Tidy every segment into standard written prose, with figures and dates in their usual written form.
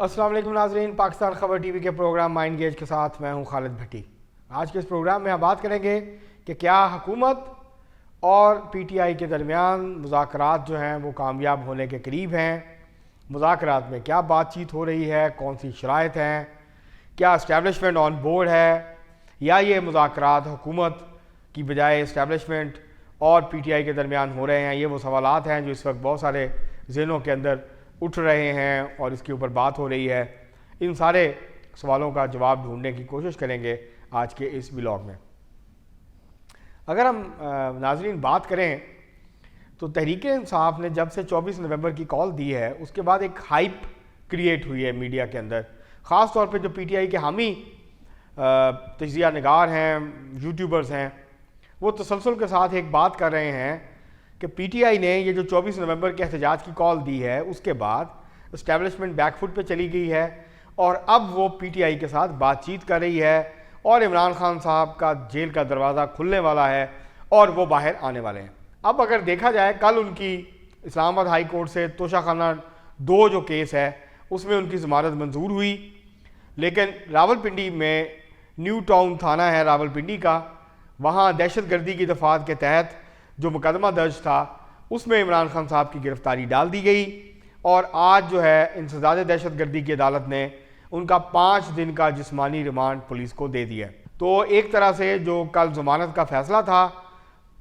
अस्सलाम वालेकुम नाज़रीन, पाकिस्तान खबर टीवी के प्रोग्राम माइंड गेज के साथ मैं हूं खालिद भट्टी। आज के इस प्रोग्राम में हम बात करेंगे कि क्या हुकूमत और पीटीआई के दरमियान मुज़ाकरात जो हैं वो कामयाब होने के करीब हैं। मुज़ाकरात में क्या बातचीत हो रही है, कौन सी शराइत हैं, क्या इस्टेब्लिशमेंट ऑन बोर्ड है या ये मुज़ाकरात हुकूमत की बजाय इस्टेब्लिशमेंट और पीटीआई के दरमियान हो रहे हैं। ये वो सवालात हैं जो इस वक्त बहुत सारे ज़हनों के अंदर उठ रहे हैं और इसके ऊपर बात हो रही है। इन सारे सवालों का जवाब ढूंढने की कोशिश करेंगे आज के इस व्लॉग में। अगर हम नाज़रीन बात करें तो तहरीक इंसाफ ने जब से 24 नवंबर की कॉल दी है उसके बाद एक हाइप क्रिएट हुई है मीडिया के अंदर। ख़ास तौर पे जो पीटीआई के हामी तजिया निगार हैं, यूट्यूबर्स हैं, वो तसलसल के साथ एक बात कर रहे हैं कि पीटीआई ने ये जो 24 नवंबर के एहतजाज की कॉल दी है उसके बाद इस्टेब्लिशमेंट बैकफुट पे चली गई है और अब वो पीटीआई के साथ बातचीत कर रही है और इमरान खान साहब का जेल का दरवाज़ा खुलने वाला है और वो बाहर आने वाले हैं। अब अगर देखा जाए, कल उनकी इस्लामाबाद हाई कोर्ट से तोशाखाना 2 जो केस है उसमें उनकी ज़मानत मंजूर हुई, लेकिन रावलपिंडी में न्यू टाउन थाना है रावलपिंडी का, वहाँ दहशतगर्दी की दफ़ात के तहत जो मुकदमा दर्ज था उसमें इमरान खान साहब की गिरफ्तारी डाल दी गई और आज जो है इंसदाद दहशतगर्दी की अदालत ने उनका 5 दिन का जिस्मानी रिमांड पुलिस को दे दिया। तो एक तरह से जो कल ज़मानत का फैसला था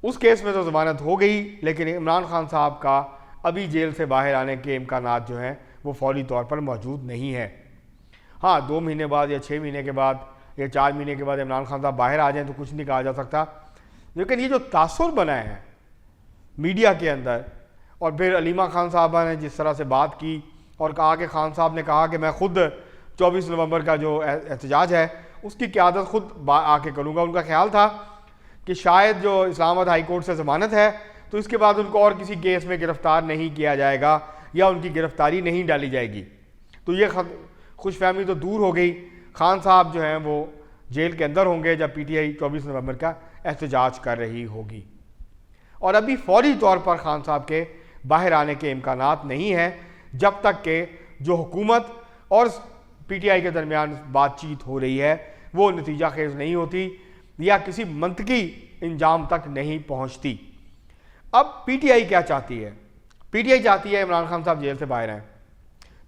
उस केस में तो ज़मानत हो गई, लेकिन इमरान खान साहब का अभी जेल से बाहर आने के इम्कानात जो हैं वो फौरी तौर पर मौजूद नहीं है। हाँ, 2 महीने बाद या 6 महीने के बाद या 4 महीने के बाद इमरान खान साहब बाहर आ जाएँ तो कुछ नहीं कहा जा सकता, लेकिन ये जो तासुर बना है मीडिया के अंदर और फिर अलीमा खान साहबा ने जिस तरह से बात की और कहा कि खान साहब ने कहा कि मैं खुद 24 नवंबर का जो एहतजाज है उसकी क़यादत खुद आके करूँगा। उनका ख्याल था कि शायद जो इस्लामाबाद हाई कोर्ट से ज़मानत है तो इसके बाद उनको और किसी केस में गिरफ़्तार नहीं किया जाएगा या उनकी गिरफ़्तारी नहीं डाली जाएगी। तो ये खुशफहमी तो दूर हो गई। खान साहब जो हैं वो जेल के अंदर होंगे जब पीटीआई 24 नवंबर का एहतजाज कर रही होगी और अभी फौरी तौर पर खान साहब के बाहर आने के इम्कानात नहीं हैं जब तक के जो हुकूमत और पीटीआई के दरमियान बातचीत हो रही है वो नतीजा खेज नहीं होती या किसी मंतकी इंजाम तक नहीं पहुंचती। अब पीटीआई क्या चाहती है? पीटीआई चाहती है इमरान खान साहब जेल से बाहर आएँ।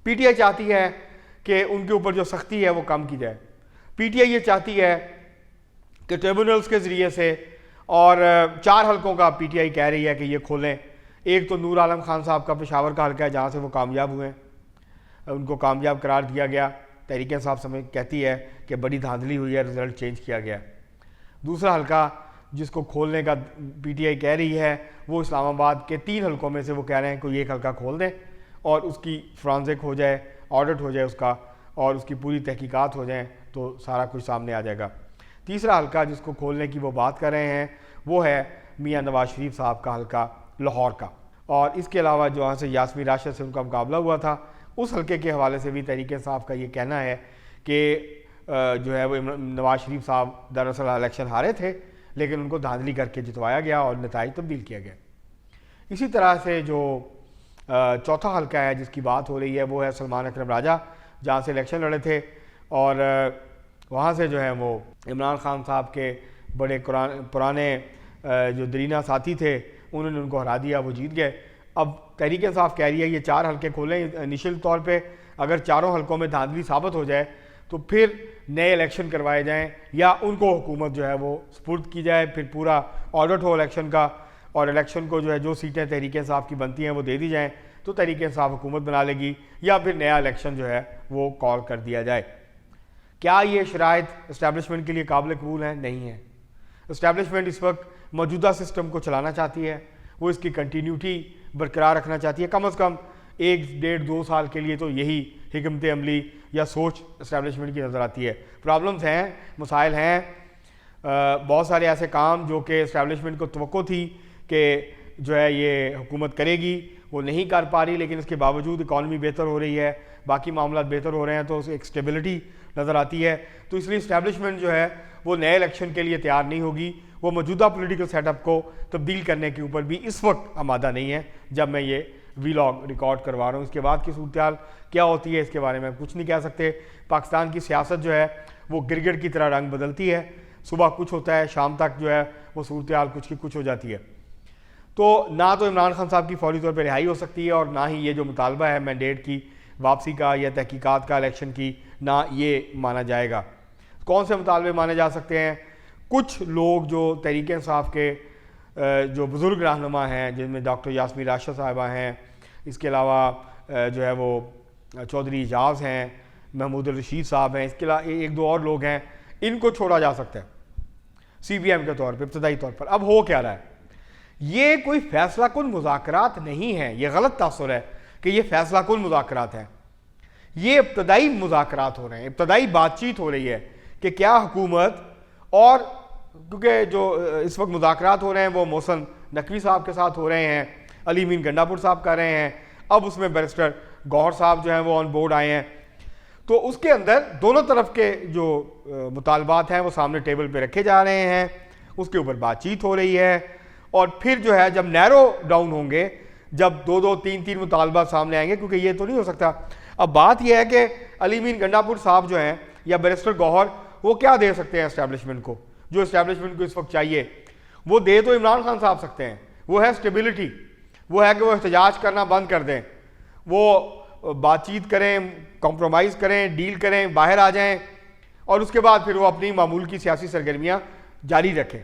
पीटीआई चाहती है कि उनके ऊपर जो सख्ती है वो कम की जाए। पीटीआई ये चाहती है कि ट्रिब्यूनल्स के ज़रिए से और 4 हलकों का पीटीआई कह रही है कि ये खोलें। एक तो नूर आलम खान साहब का पेशावर का हल्का है जहाँ से वो कामयाब हुए, उनको कामयाब करार दिया गया। तहरीक इंसाफ समय कहती है कि बड़ी धांधली हुई है, रिजल्ट चेंज किया गया। दूसरा हल्का जिसको खोलने का पीटीआई कह रही है वो इस्लामाबाद के 3 हलकों में से वो कह रहे हैं कोई एक हल्का खोल दें और उसकी फ्रांसिक हो जाए, ऑडिट हो जाए उसका और उसकी पूरी तहकीकात हो जाए तो सारा कुछ सामने आ जाएगा। तीसरा हल्का जिसको खोलने की वो बात कर रहे हैं वो है मियां नवाज शरीफ साहब का हल्का लाहौर का, और इसके अलावा जो वहाँ से यास्मीन राशिद से उनका मुकाबला हुआ था उस हल्के के हवाले से भी तहरीक इंसाफ का ये कहना है कि जो है वो नवाज शरीफ साहब दरअसल इलेक्शन हारे थे लेकिन उनको धांधली करके जितवाया गया और नताइज तब्दील किया गया। इसी तरह से जो चौथा हल्का है जिसकी बात हो रही है वो है सलमान अकरम राजा, जहाँ से इलेक्शन लड़े थे और वहाँ से जो है वो इमरान खान साहब के बड़े पुराने जो दरीना साथी थे उन्होंने उनको हरा दिया, वो जीत गए। अब तहरीक इंसाफ कह रही है ये 4 हल्के खोलें इनिशियल तौर पे, अगर चारों हल्कों में धांधली साबित हो जाए तो फिर नए इलेक्शन करवाए जाएं या उनको हुकूमत जो है वो सुपुर्द की जाए, फिर पूरा ऑडिट हो इलेक्शन का और इलेक्शन को जो है जो सीटें तहरीक इंसाफ की बनती हैं वो दे दी जाएँ तो तहरीक इंसाफ हुकूमत बना लेगी या फिर नया इलेक्शन जो है वो कॉल कर दिया जाए। क्या ये शराइत इस्टेब्लिशमेंट के लिए काबिल कबूल है? नहीं है। इस्टेब्लिशमेंट इस वक्त मौजूदा सिस्टम को चलाना चाहती है, वो इसकी कंटिन्यूटी बरकरार रखना चाहती है। कम अज़ कम 1, 1.5, 2 साल के लिए तो यही हिकमत अमली या सोच इस्टेब्लिशमेंट की नज़र आती है। प्रॉब्लम्स हैं, मसाइल हैं, बहुत सारे ऐसे काम जो कि इस्टेब्लिशमेंट को तवक्को थी कि जो है ये हुकूमत करेगी वो नहीं कर पा रही, लेकिन इसके बावजूद इकॉनमी बेहतर हो रही है, बाकी मामला बेहतर हो रहे हैं तो एक स्टेबिलिटी नज़र आती है। तो इसलिए इस्टेब्लिशमेंट जो है वो नए इलेक्शन के लिए तैयार नहीं होगी, वो मौजूदा पॉलिटिकल सेटअप को तब्दील करने के ऊपर भी इस वक्त आमादा नहीं है जब मैं ये वीलॉग रिकॉर्ड करवा रहा हूँ। इसके बाद की सूरत क्या होती है इसके बारे में कुछ नहीं कह सकते। पाकिस्तान की सियासत जो है वो गिरगिट की तरह रंग बदलती है, सुबह कुछ होता है, शाम तक जो है वो सूरत कुछ की कुछ हो जाती है। तो ना तो इमरान खान साहब की फौरी तौर पर रिहाई हो सकती है और ना ही ये जो मुतालबा है मैंडेट की वापसी का या तहकीकात का इलेक्शन की, ना ये माना जाएगा। कौन से मुतालबे माने जा सकते हैं? कुछ लोग जो तहरीक इंसाफ के जो बुज़ुर्ग रहनुमा हैं, जिनमें डॉक्टर यास्मीन राशिद साहिबा हैं, इसके अलावा जो है वो चौधरी एजाज हैं, महमूद रशीद साहब हैं, इसके अलावा एक दो और लोग हैं, इनको छोड़ा जा सकता है CBM के तौर पे इब्तदाई तौर पर। अब हो क्या रहा है, ये कोई फैसला कुन मुज़ाकरात नहीं है, ये गलत तासुर है कि ये फैसला कुन मुज़ाकरात है। ये इब्तदाई मुज़ाकरात हो रहे हैं, इब्तदाई बातचीत हो रही है कि क्या हुकूमत और क्योंकि जो इस वक्त मुज़ाकरात हो रहे हैं वो मोहसिन नकवी साहब के साथ हो रहे हैं, अली मीन गंडापुर साहब कर रहे हैं, अब उसमें बैरिस्टर गौहर साहब जो हैं वो ऑन बोर्ड आए हैं। तो उसके अंदर दोनों तरफ के जो मुतालबात हैं वो सामने टेबल पे रखे जा रहे हैं, उसके ऊपर बातचीत हो रही है और फिर जो है जब नैरो डाउन होंगे, जब दो दो तीन तीन मुतालबात सामने आएंगे, क्योंकि ये तो नहीं हो सकता। अब बात यह है कि अली मीन गंडापुर साहब जो हैं या बैरिस्टर गौहर वो क्या दे सकते हैं इस्टेब्लिशमेंट को, जो इस्टेब्लिशमेंट को इस वक्त चाहिए वो दे तो इमरान खान साहब सकते हैं। वो है स्टेबिलिटी, वो है कि वो एहतजाज करना बंद कर दें, वो बातचीत करें, कॉम्प्रोमाइज़ करें, डील करें, बाहर आ जाएं और उसके बाद फिर वो अपनी मामूल की सियासी सरगर्मियाँ जारी रखें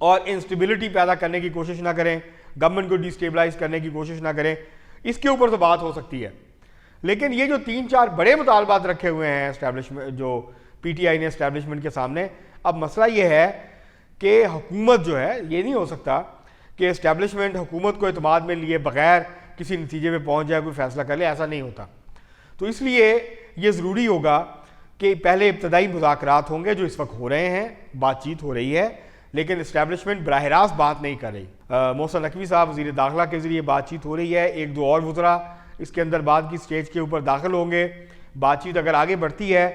और इंस्टेबिलिटी पैदा करने की कोशिश ना करें, गवर्नमेंट को डिस्टेबलाइज करने की कोशिश ना करें। इसके ऊपर तो बात हो सकती है, लेकिन ये जो 3-4 बड़े मुतालबात रखे हुए हैं एस्टैब्लिशमेंट, जो PTI ने एस्टैब्लिशमेंट के सामने, अब मसला ये है कि हुकूमत जो है, ये नहीं हो सकता कि एस्टैब्लिशमेंट हुकूमत को एतमाद में लिए बगैर किसी नतीजे पे पहुंच जाए, कोई फैसला कर ले, ऐसा नहीं होता। तो इसलिए ये ज़रूरी होगा कि पहले इब्तदाई मुज़ाकरात होंगे जो इस वक्त हो रहे हैं, बातचीत हो रही है, लेकिन इस्टेब्लिशमेंट बराह रास्त बात नहीं कर रही। मोहसिन नकवी साहब वज़ीर दाखिला के ज़रिए बातचीत हो रही है, एक दो और वज़रा इसके अंदर बाद की स्टेज के ऊपर दाखिल होंगे। बातचीत अगर आगे बढ़ती है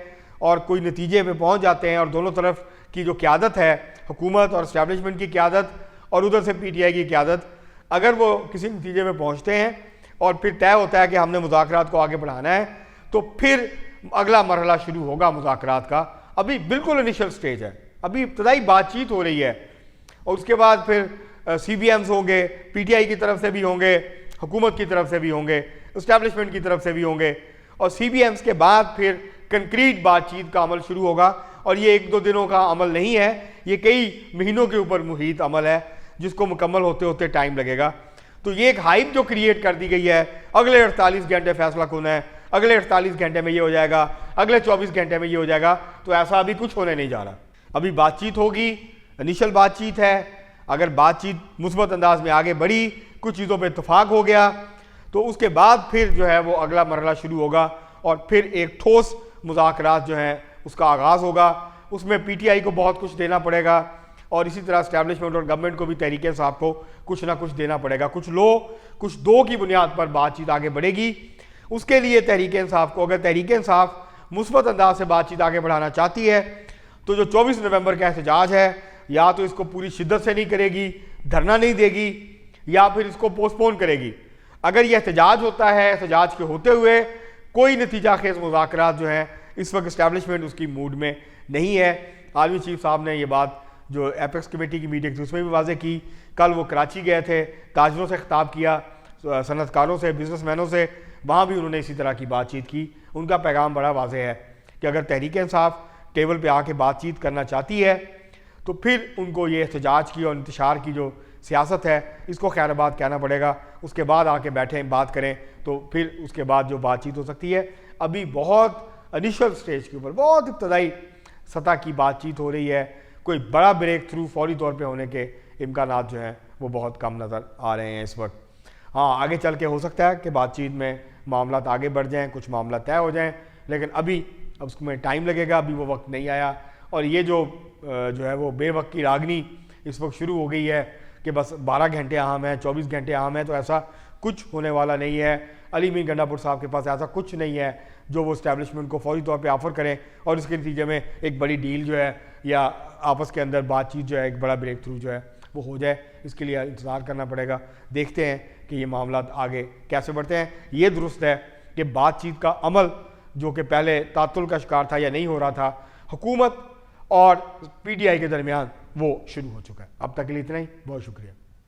और कोई नतीजे पे पहुंच जाते हैं और दोनों तरफ की जो क़यादत है, हुकूमत और इस्टेब्लिशमेंट की क़यादत और उधर से PTI की क़यादत, अगर वो किसी नतीजे पे पहुंचते हैं और फिर तय होता है कि हमने मुज़ाकरात को आगे बढ़ाना है, तो फिर अगला मरहला शुरू होगा मुज़ाकरात का। अभी बिल्कुल इनिशियल स्टेज है, अभी इब्तदाई बातचीत हो रही है और उसके बाद फिर CBMs होंगे, PTI की तरफ से भी होंगे, हुकूमत की तरफ से भी होंगे, इस्टेब्लिशमेंट की तरफ से भी होंगे और CBMs के बाद फिर कंक्रीट बातचीत का अमल शुरू होगा। और ये 1-2 दिनों का अमल नहीं है, ये कई महीनों के ऊपर मुहित अमल है जिसको मुकम्मल होते होते टाइम लगेगा। तो ये एक हाइप जो क्रिएट कर दी गई है, अगले 48 घंटे फैसला कौन है, अगले 48 घंटे में ये हो जाएगा, अगले 24 घंटे में ये हो जाएगा, तो ऐसा अभी कुछ होने नहीं जा रहा। अभी बातचीत होगी, इनिशियल बातचीत है, अगर बातचीत मुस्बत अंदाज में आगे बढ़ी, कुछ चीज़ों पर इतफाक हो गया, तो उसके बाद फिर जो है वो अगला मरहला शुरू होगा और फिर एक ठोस मुज़ाकरात जो हैं उसका आगाज़ होगा। उसमें PTI को बहुत कुछ देना पड़ेगा और इसी तरह इस्टेब्लिशमेंट और गवर्नमेंट को भी तहरीक इंसाफ को कुछ ना कुछ देना पड़ेगा। कुछ दो की बुनियाद पर बातचीत आगे बढ़ेगी। उसके लिए तहरीक इंसाफ को, अगर तहरीक इंसाफ मुस्बत अंदाज से बातचीत आगे बढ़ाना चाहती है, तो जो 24 नवंबर का एहतजाज है, या तो इसको पूरी शिद्दत से नहीं करेगी, धरना नहीं देगी, या फिर इसको पोस्टपोन करेगी। अगर यह एहतजाज होता है, एहतजाज के होते हुए कोई नतीजा खेज मुज़ाकरात जो हैं, इस वक्त इस्टेब्लिशमेंट उसकी मूड में नहीं है। आर्मी चीफ साहब ने ये बात जो एपेक्स कमेटी की मीटिंग थी उसमें भी वाज़ेह की। कल वो कराची गए थे, ताजरों से खिताब किया, सनतकारों से, बिजनेसमैनों से, वहाँ भी उन्होंने इसी तरह की बातचीत की। उनका पैगाम बड़ा वाज़ेह है कि अगर तहरीक इंसाफ टेबल पे आके बातचीत करना चाहती है तो फिर उनको ये एहतजाज की और इंतशार की जो सियासत है इसको खैराबाद कहना पड़ेगा। उसके बाद आके बैठें, बात करें, तो फिर उसके बाद जो बातचीत हो सकती है। अभी बहुत इनिशियल स्टेज के ऊपर, बहुत इब्तदाई सतह की बातचीत हो रही है। कोई बड़ा ब्रेक थ्रू फौरी तौर पे होने के इम्कानात जो हैं वो बहुत कम नज़र आ रहे हैं इस वक्त। हाँ, आगे चल के हो सकता है कि बातचीत में मामलात आगे बढ़ जाएं, कुछ मामला तय हो जाएं, लेकिन अभी अब उसमें टाइम लगेगा, अभी वो वक्त नहीं आया। और ये जो है वो बेवक्त की रागनी इस वक्त शुरू हो गई है कि बस 12 घंटे अहम है, 24 घंटे अहम है, तो ऐसा कुछ होने वाला नहीं है। अली मीन गंडापुर साहब के पास ऐसा कुछ नहीं है जो वो इस्टेब्लिशमेंट को फौरी तौर पे ऑफ़र करें और इसके नतीजे में एक बड़ी डील जो है या आपस के अंदर बातचीत जो है, एक बड़ा ब्रेक थ्रू जो है वो हो जाए, इसके लिए इंतज़ार करना पड़ेगा। देखते हैं कि ये मामला आगे कैसे बढ़ते हैं। ये दुरुस्त है कि बातचीत का अमल जो कि पहले तातुल का शिकार था या नहीं हो रहा था, हुकूमत और PTI के दरमियान वो शुरू हो चुका है। अब तक के लिए इतना ही, बहुत शुक्रिया।